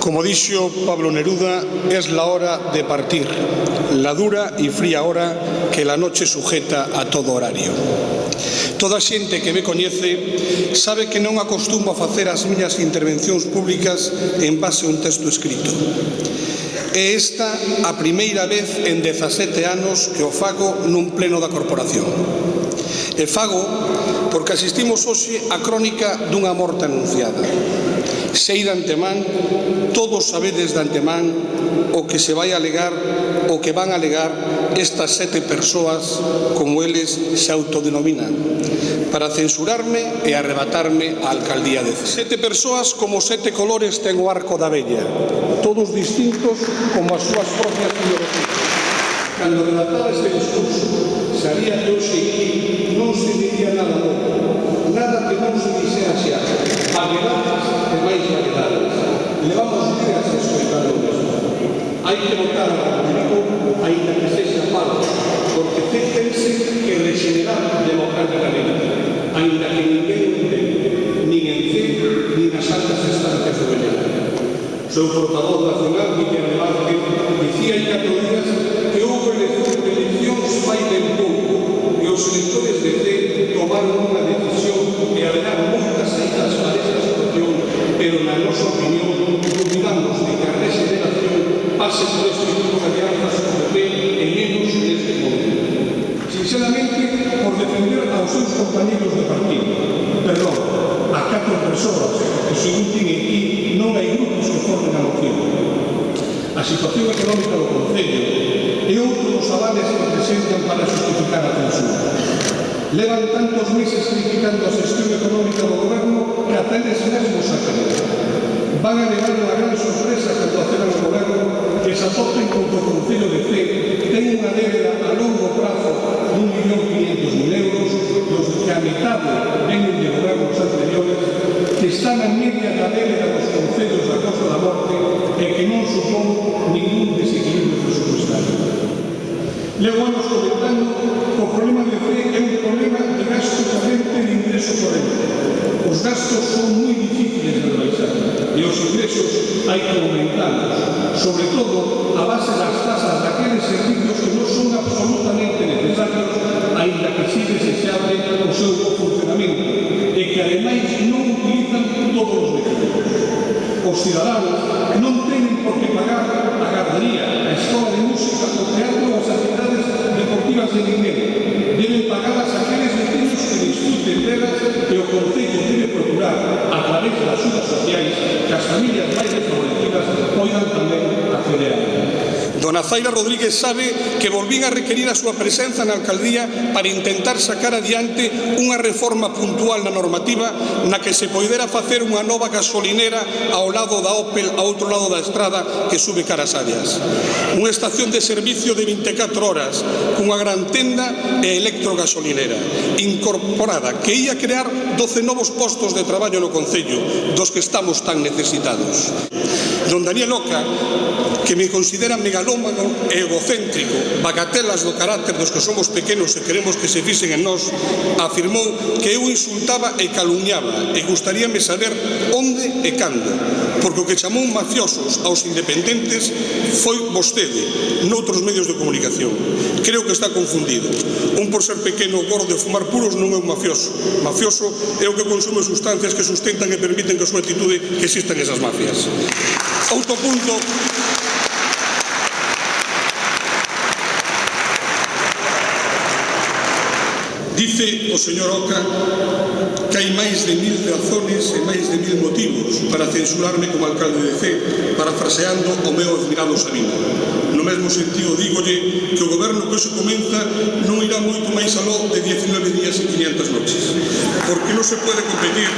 Como dixo Pablo Neruda, es la hora de partir, la dura e fría hora que la noche sujeta a todo horario. Toda a xente que me coñece sabe que non acostumo a facer as miñas intervencións públicas en base a un texto escrito. É esta a primeira vez en 17 anos que o fago nun pleno da corporación. E fago porque asistimos hoxe á crónica dunha morte anunciada. Sei de antemán, todos sabedes de antemán o que se vai alegar, o que van a alegar estas 7 persoas, como eles se autodenominan, para censurarme e arrebatarme a alcaldía de Cee. 7 persoas como 7 colores ten o arco da vella, todos distintos como as súas propias ideologías. Cando relataba este discurso, sabía que hoxe non se diría nada novo, nada que non se dixera xa, vaguedades e máis vaguedades. Levamos días escoitando mesmo. Hai que votar a República, aínda que sexa falso, porque pense que regenerar democráticamente, aínda que ninguén o entende, nin en Cee, nin nas altas estancias do Belén. Seu portavoz nacional, Miguel Vázquez, dicía en 4 días que houve eleccións fai ben pouco e os electores de Cee tomaron unha decisión e haberá moitas saídas para esta situación, pero na nosa opinión dubidamos de que a regeneración pase por este tipo de alianzas con o PP en menos neste momento. Sinceramente, por defender aos seus compañeros de partido, perdón, a 4 persoas que según tin aquí non hai grupos que formen a moción. A situación económica do Concello é outro dos avales que presentan para justificar a censura. Levan tantos meses criticando a xestión económica do goberno que ata eles mesmos a creer. Van a negar unha gran sorpresa cando acedan o goberno que se atopen con que o Concello de Cee ten unha débeda a longo prazo de 1.500.000 euros, dos que a metade venen de gobernos anteriores, que están a media da débeda dos concellos da Costa da Morte e que non supón ningún desequilibrio presupuestario. Levo anos comentando que o problema de Cee é un problema de gasto corrente e de ingreso corrente. Os gastos son moi difíciles de realizar e os ingresos hai que aumentarlos, sobre todo a base das tasas daqueles servicios que non son absolutamente necesarios, aínda que si desexable o seu funcionamento e que ademais non utilizan todos os beneficios. Os ciudadanos non teñen por que pagar a gardería, a escola de música, o teatro ou as actividades deportivas de ninguén. Deben pagadas aqueles vecinos que disfruten delas e o Concello debe procurar, a través das axudas sociais, que as familias máis desfavorecidas poidan tamén acceder a ela. Dona Zaira Rodríguez sabe que volvín a requerir a súa presenza na alcaldía para intentar sacar adiante unha reforma puntual na normativa na que se poidera facer unha nova gasolinera ao lado da Opel, ao outro lado da estrada que sube cara ás Arias. Unha estación de servicio de 24 horas, cunha gran tenda e electrogasolinera incorporada que ia crear 12 novos postos de traballo no Concello, dos que estamos tan necesitados. Don Daniel Oca, que me considera megalómano e egocéntrico, bagatelas do carácter dos que somos pequenos e queremos que se fixen en nós, afirmou que eu insultaba e calumniaba e gustaríame saber onde e cando, porque o que chamou mafiosos aos independentes foi vostede, noutros medios de comunicación. Creo que está confundido. Un por ser pequeno, gordo e fumar puros non é un mafioso. Mafioso é o que consume sustancias que sustentan e permiten que a súa actitude que existan esas mafias. Outro punto. Dice o señor Oca que hai máis de 1000 razones e máis de 1000 motivos para censurarme como alcalde de Cee, parafraseando o meu admirado Sabino. No mesmo sentido, dígolle que o goberno que hoxe comeza non irá moito máis aló de 19 días e 500 noches, porque non se pode competir